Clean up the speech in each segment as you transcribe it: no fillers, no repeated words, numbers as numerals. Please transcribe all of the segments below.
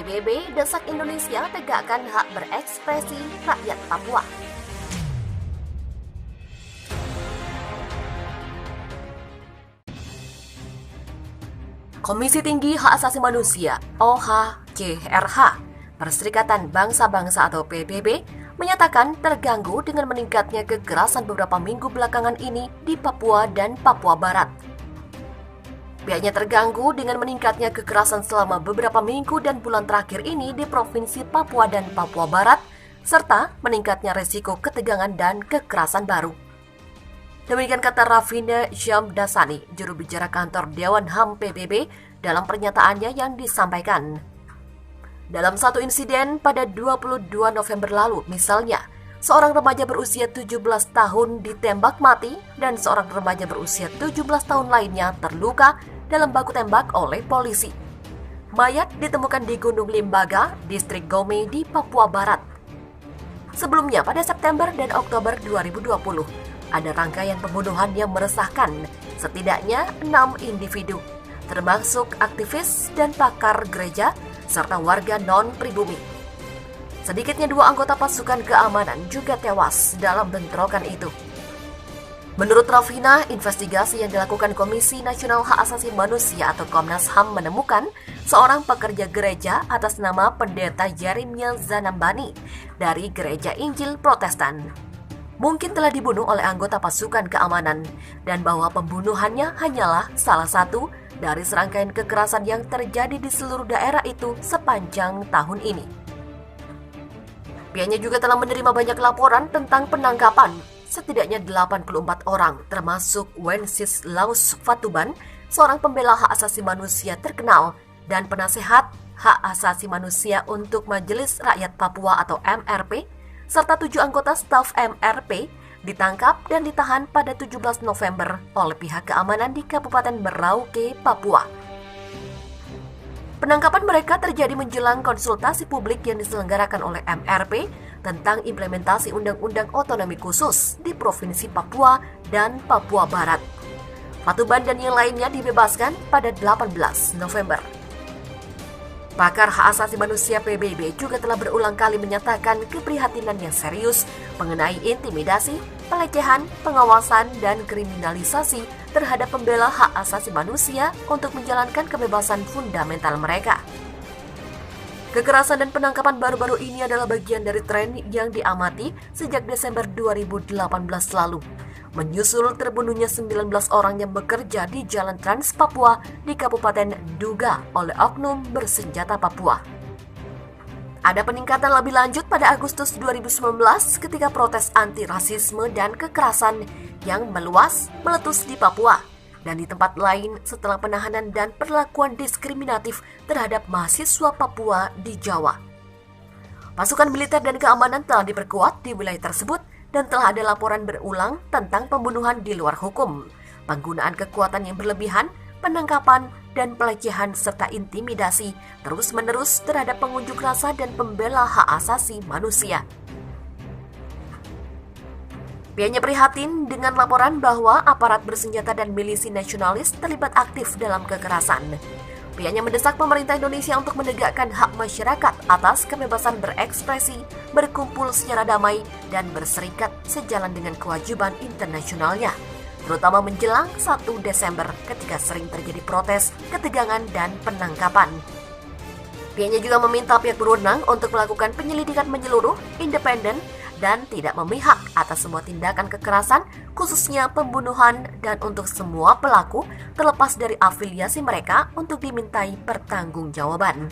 PBB desak Indonesia tegakkan hak berekspresi rakyat Papua. Komisi Tinggi Hak Asasi Manusia (OHCHR) Perserikatan Bangsa-Bangsa atau PBB menyatakan terganggu dengan meningkatnya kekerasan beberapa minggu belakangan ini di Papua dan Papua Barat. Pihaknya terganggu dengan meningkatnya kekerasan selama beberapa minggu dan bulan terakhir ini di Provinsi Papua dan Papua Barat, serta meningkatnya resiko ketegangan dan kekerasan baru. Demikian kata Rafina Syamdasani, juru bicara kantor Dewan HAM PBB dalam pernyataannya yang disampaikan. Dalam satu insiden pada 22 November lalu, misalnya, seorang remaja berusia 17 tahun ditembak mati dan seorang remaja berusia 17 tahun lainnya terluka dalam baku tembak oleh polisi. Mayat ditemukan di Gunung Limbaga, distrik Gome di Papua Barat. Sebelumnya pada September dan Oktober 2020, ada rangkaian pembunuhan yang meresahkan setidaknya 6 individu, termasuk aktivis dan pakar gereja, serta warga non-pribumi. Sedikitnya 2 anggota pasukan keamanan juga tewas dalam bentrokan itu. Menurut Rafina, investigasi yang dilakukan Komisi Nasional Hak Asasi Manusia atau Komnas HAM menemukan seorang pekerja gereja atas nama Pendeta Yeremia Zanambani dari Gereja Injil Protestan mungkin telah dibunuh oleh anggota pasukan keamanan dan bahwa pembunuhannya hanyalah salah satu dari serangkaian kekerasan yang terjadi di seluruh daerah itu sepanjang tahun ini. Pihaknya juga telah menerima banyak laporan tentang penangkapan setidaknya 84 orang, termasuk Wenceslaus Fatuban, seorang pembela hak asasi manusia terkenal dan penasehat hak asasi manusia untuk Majelis Rakyat Papua atau MRP, serta 7 anggota staf MRP ditangkap dan ditahan pada 17 November oleh pihak keamanan di Kabupaten Merauke, Papua. Penangkapan mereka terjadi menjelang konsultasi publik yang diselenggarakan oleh MRP tentang implementasi Undang-Undang Otonomi Khusus di Provinsi Papua dan Papua Barat. Fatuban dan yang lainnya dibebaskan pada 18 November. Pakar hak asasi manusia PBB juga telah berulang kali menyatakan keprihatinan yang serius mengenai intimidasi, pelecehan, pengawasan, dan kriminalisasi terhadap pembela hak asasi manusia untuk menjalankan kebebasan fundamental mereka. Kekerasan dan penangkapan baru-baru ini adalah bagian dari tren yang diamati sejak Desember 2018 lalu, menyusul terbunuhnya 19 orang yang bekerja di Jalan Trans Papua di Kabupaten Duga oleh oknum bersenjata Papua. Ada peningkatan lebih lanjut pada Agustus 2019 ketika protes anti-rasisme dan kekerasan yang meluas meletus di Papua dan di tempat lain setelah penahanan dan perlakuan diskriminatif terhadap mahasiswa Papua di Jawa. Pasukan militer dan keamanan telah diperkuat di wilayah tersebut dan telah ada laporan berulang tentang pembunuhan di luar hukum, penggunaan kekuatan yang berlebihan, penangkapan, dan pelecehan serta intimidasi terus-menerus terhadap pengunjuk rasa dan pembela hak asasi manusia. Pihaknya prihatin dengan laporan bahwa aparat bersenjata dan milisi nasionalis terlibat aktif dalam kekerasan. Pihaknya mendesak pemerintah Indonesia untuk menegakkan hak masyarakat atas kebebasan berekspresi, berkumpul secara damai, dan berserikat sejalan dengan kewajiban internasionalnya, terutama menjelang 1 Desember ketika sering terjadi protes, ketegangan, dan penangkapan. Pihaknya juga meminta pihak berwenang untuk melakukan penyelidikan menyeluruh, independen, dan tidak memihak atas semua tindakan kekerasan, khususnya pembunuhan, dan untuk semua pelaku terlepas dari afiliasi mereka untuk dimintai pertanggungjawaban.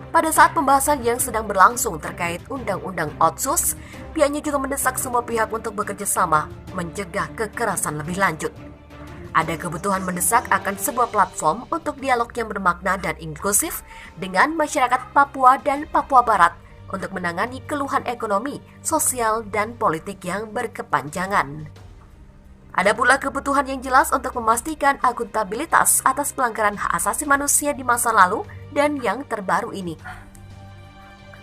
Pada saat pembahasan yang sedang berlangsung terkait Undang-Undang Otsus, pihaknya juga mendesak semua pihak untuk bekerja sama mencegah kekerasan lebih lanjut. Ada kebutuhan mendesak akan sebuah platform untuk dialog yang bermakna dan inklusif dengan masyarakat Papua dan Papua Barat untuk menangani keluhan ekonomi, sosial, dan politik yang berkepanjangan. Ada pula kebutuhan yang jelas untuk memastikan akuntabilitas atas pelanggaran hak asasi manusia di masa lalu dan yang terbaru ini.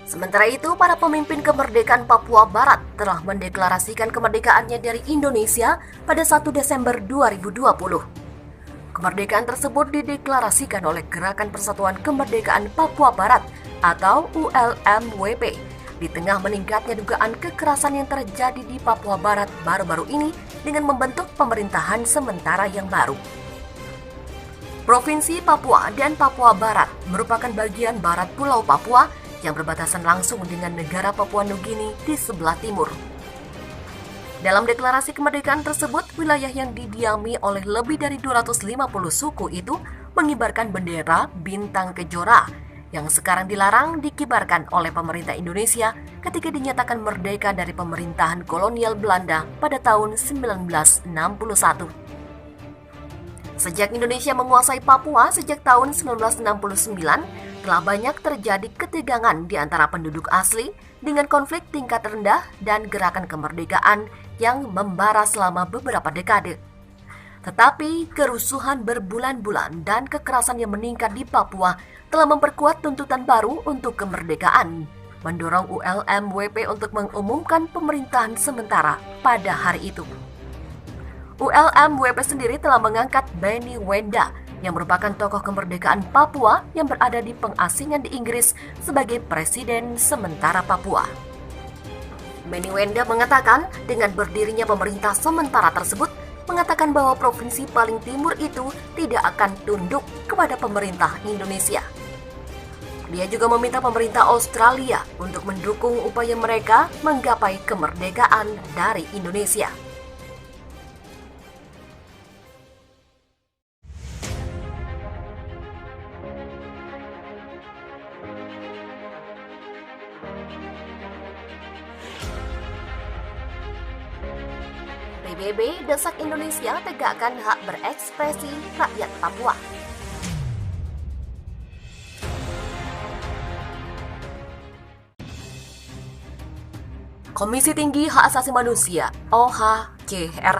Sementara itu, para pemimpin kemerdekaan Papua Barat telah mendeklarasikan kemerdekaannya dari Indonesia pada 1 Desember 2020. Kemerdekaan tersebut dideklarasikan oleh Gerakan Persatuan Kemerdekaan Papua Barat atau ULMWP di tengah meningkatnya dugaan kekerasan yang terjadi di Papua Barat baru-baru ini dengan membentuk pemerintahan sementara yang baru. Provinsi Papua dan Papua Barat merupakan bagian barat Pulau Papua yang berbatasan langsung dengan negara Papua Nugini di sebelah timur. Dalam deklarasi kemerdekaan tersebut, wilayah yang didiami oleh lebih dari 250 suku itu mengibarkan bendera bintang kejora yang sekarang dilarang dikibarkan oleh pemerintah Indonesia ketika dinyatakan merdeka dari pemerintahan kolonial Belanda pada tahun 1961. Sejak Indonesia menguasai Papua sejak tahun 1969, telah banyak terjadi ketegangan di antara penduduk asli dengan konflik tingkat rendah dan gerakan kemerdekaan yang membara selama beberapa dekade. Tetapi kerusuhan berbulan-bulan dan kekerasan yang meningkat di Papua telah memperkuat tuntutan baru untuk kemerdekaan, mendorong ULMWP untuk mengumumkan pemerintahan sementara pada hari itu. ULMWP sendiri telah mengangkat Benny Wenda yang merupakan tokoh kemerdekaan Papua yang berada di pengasingan di Inggris sebagai Presiden sementara Papua. Benny Wenda mengatakan dengan berdirinya pemerintah sementara tersebut mengatakan bahwa provinsi paling timur itu tidak akan tunduk kepada pemerintah Indonesia. Dia juga meminta pemerintah Australia untuk mendukung upaya mereka menggapai kemerdekaan dari Indonesia. PBB desak Indonesia tegakkan hak berekspresi rakyat Papua. Komisi Tinggi Hak Asasi Manusia (OHCHR)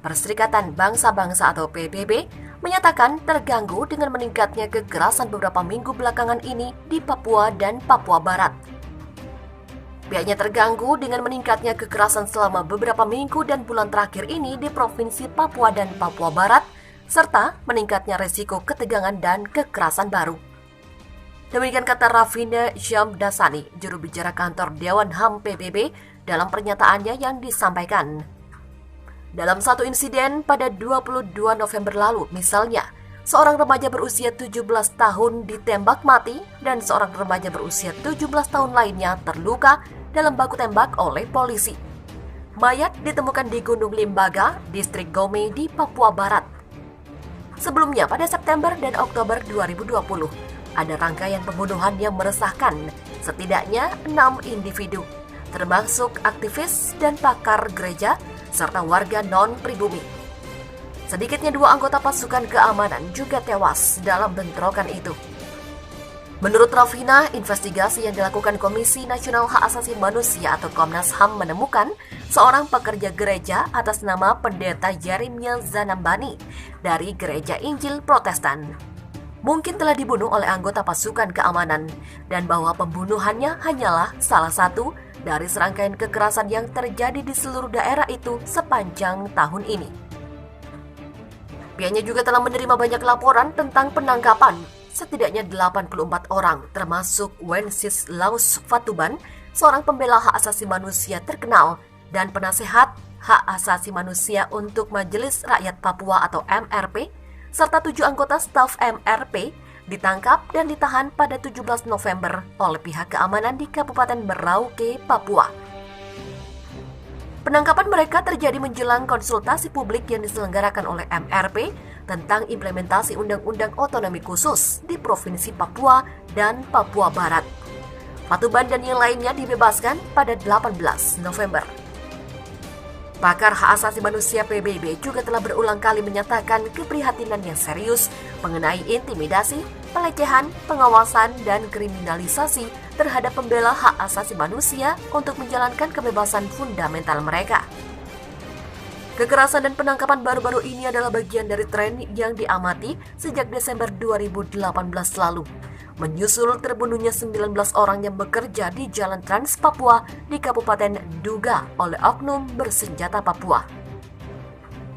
Perserikatan Bangsa-Bangsa atau PBB menyatakan terganggu dengan meningkatnya kekerasan beberapa minggu belakangan ini di Papua dan Papua Barat. Pihaknya terganggu dengan meningkatnya kekerasan selama beberapa minggu dan bulan terakhir ini di Provinsi Papua dan Papua Barat, serta meningkatnya resiko ketegangan dan kekerasan baru. Demikian kata Rafina Syamdasani, juru bicara kantor Dewan HAM PBB, dalam pernyataannya yang disampaikan. Dalam satu insiden pada 22 November lalu, misalnya, seorang remaja berusia 17 tahun ditembak mati dan seorang remaja berusia 17 tahun lainnya terluka dalam baku tembak oleh polisi. Mayat ditemukan di Gunung Limbaga, distrik Gome di Papua Barat. Sebelumnya pada September dan Oktober 2020, ada rangkaian pembunuhan yang meresahkan setidaknya 6 individu, termasuk aktivis dan pakar gereja serta warga non-pribumi. Sedikitnya 2 anggota pasukan keamanan juga tewas dalam bentrokan itu. Menurut Rafina, investigasi yang dilakukan Komisi Nasional Hak Asasi Manusia atau Komnas HAM menemukan seorang pekerja gereja atas nama Pendeta Yeremia Zanambani dari Gereja Injil Protestan. Mungkin telah dibunuh oleh anggota pasukan keamanan dan bahwa pembunuhannya hanyalah salah satu dari serangkaian kekerasan yang terjadi di seluruh daerah itu sepanjang tahun ini. Pihaknya juga telah menerima banyak laporan tentang penangkapan setidaknya 84 orang, termasuk Wenceslaus Fatuban, seorang pembela hak asasi manusia terkenal dan penasehat hak asasi manusia untuk Majelis Rakyat Papua atau MRP, serta 7 anggota staf MRP ditangkap dan ditahan pada 17 November oleh pihak keamanan di Kabupaten Merauke, Papua. Penangkapan mereka terjadi menjelang konsultasi publik yang diselenggarakan oleh MRP tentang implementasi Undang-Undang Otonomi Khusus di Provinsi Papua dan Papua Barat. Fatuban dan yang lainnya dibebaskan pada 18 November. Pakar hak asasi manusia PBB juga telah berulang kali menyatakan keprihatinan yang serius mengenai intimidasi, pelecehan, pengawasan, dan kriminalisasi terhadap pembela hak asasi manusia untuk menjalankan kebebasan fundamental mereka. Kekerasan dan penangkapan baru-baru ini adalah bagian dari tren yang diamati sejak Desember 2018 lalu, menyusul terbunuhnya 19 orang yang bekerja di Jalan Trans Papua di Kabupaten Duga oleh oknum bersenjata Papua.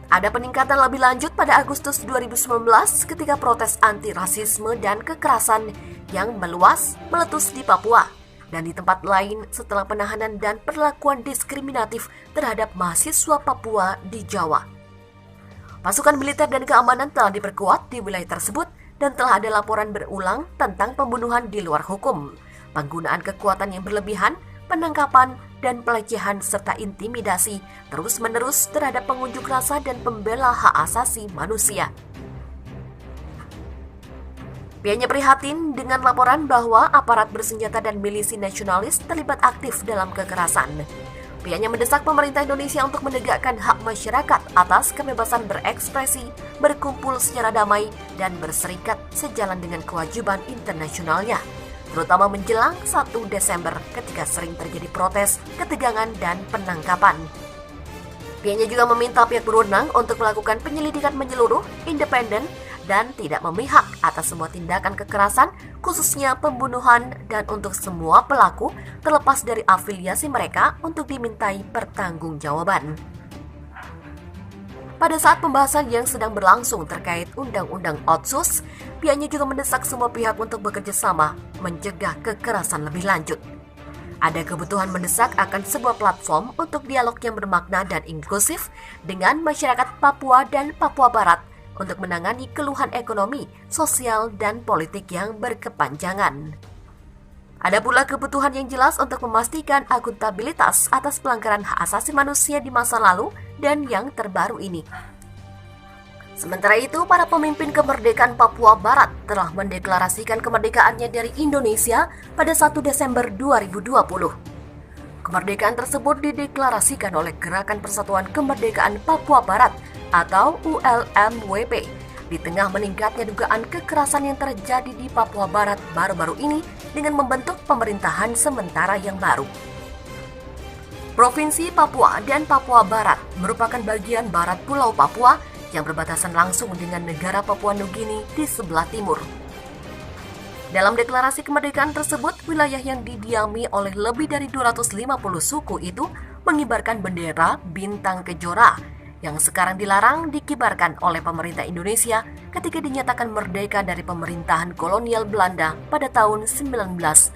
Ada peningkatan lebih lanjut pada Agustus 2019 ketika protes anti-rasisme dan kekerasan yang meluas meletus di Papua dan di tempat lain setelah penahanan dan perlakuan diskriminatif terhadap mahasiswa Papua di Jawa. Pasukan militer dan keamanan telah diperkuat di wilayah tersebut dan telah ada laporan berulang tentang pembunuhan di luar hukum, penggunaan kekuatan yang berlebihan, penangkapan, dan pelecehan serta intimidasi terus-menerus terhadap pengunjuk rasa dan pembela hak asasi manusia. Pihaknya prihatin dengan laporan bahwa aparat bersenjata dan milisi nasionalis terlibat aktif dalam kekerasan. Pihaknya mendesak pemerintah Indonesia untuk menegakkan hak masyarakat atas kebebasan berekspresi, berkumpul secara damai, dan berserikat sejalan dengan kewajiban internasionalnya, terutama menjelang 1 Desember ketika sering terjadi protes, ketegangan, dan penangkapan. Pihaknya juga meminta pihak berwenang untuk melakukan penyelidikan menyeluruh, independen, dan tidak memihak atas semua tindakan kekerasan, khususnya pembunuhan, dan untuk semua pelaku terlepas dari afiliasi mereka untuk dimintai pertanggungjawaban. Pada saat pembahasan yang sedang berlangsung terkait Undang-Undang Otsus, pihaknya juga mendesak semua pihak untuk bekerja sama mencegah kekerasan lebih lanjut. Ada kebutuhan mendesak akan sebuah platform untuk dialog yang bermakna dan inklusif dengan masyarakat Papua dan Papua Barat untuk menangani keluhan ekonomi, sosial, dan politik yang berkepanjangan. Ada pula kebutuhan yang jelas untuk memastikan akuntabilitas atas pelanggaran hak asasi manusia di masa lalu dan yang terbaru ini. Sementara itu, para pemimpin kemerdekaan Papua Barat telah mendeklarasikan kemerdekaannya dari Indonesia pada 1 Desember 2020. Kemerdekaan tersebut dideklarasikan oleh Gerakan Persatuan Kemerdekaan Papua Barat atau ULMWP di tengah meningkatnya dugaan kekerasan yang terjadi di Papua Barat baru-baru ini dengan membentuk pemerintahan sementara yang baru. Provinsi Papua dan Papua Barat merupakan bagian barat Pulau Papua yang berbatasan langsung dengan negara Papua Nugini di sebelah timur. Dalam deklarasi kemerdekaan tersebut, wilayah yang didiami oleh lebih dari 250 suku itu mengibarkan bendera bintang kejora yang sekarang dilarang dikibarkan oleh pemerintah Indonesia ketika dinyatakan merdeka dari pemerintahan kolonial Belanda pada tahun 1961.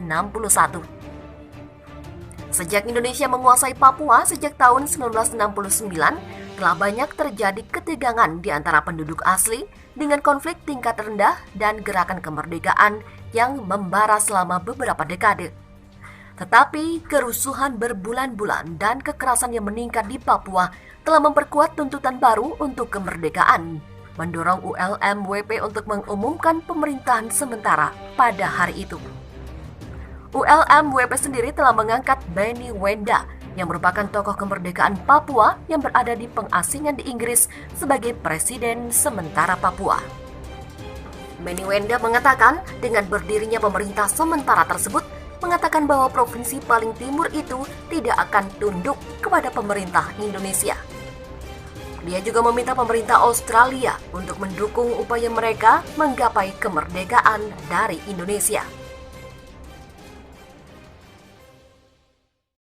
Sejak Indonesia menguasai Papua sejak tahun 1969, telah banyak terjadi ketegangan di antara penduduk asli dengan konflik tingkat rendah dan gerakan kemerdekaan yang membara selama beberapa dekade. Tetapi kerusuhan berbulan-bulan dan kekerasan yang meningkat di Papua telah memperkuat tuntutan baru untuk kemerdekaan, mendorong ULMWP untuk mengumumkan pemerintahan sementara pada hari itu. ULMWP sendiri telah mengangkat Benny Wenda yang merupakan tokoh kemerdekaan Papua yang berada di pengasingan di Inggris sebagai Presiden sementara Papua. Benny Wenda mengatakan dengan berdirinya pemerintah sementara tersebut mengatakan bahwa provinsi paling timur itu tidak akan tunduk kepada pemerintah Indonesia. Dia juga meminta pemerintah Australia untuk mendukung upaya mereka menggapai kemerdekaan dari Indonesia.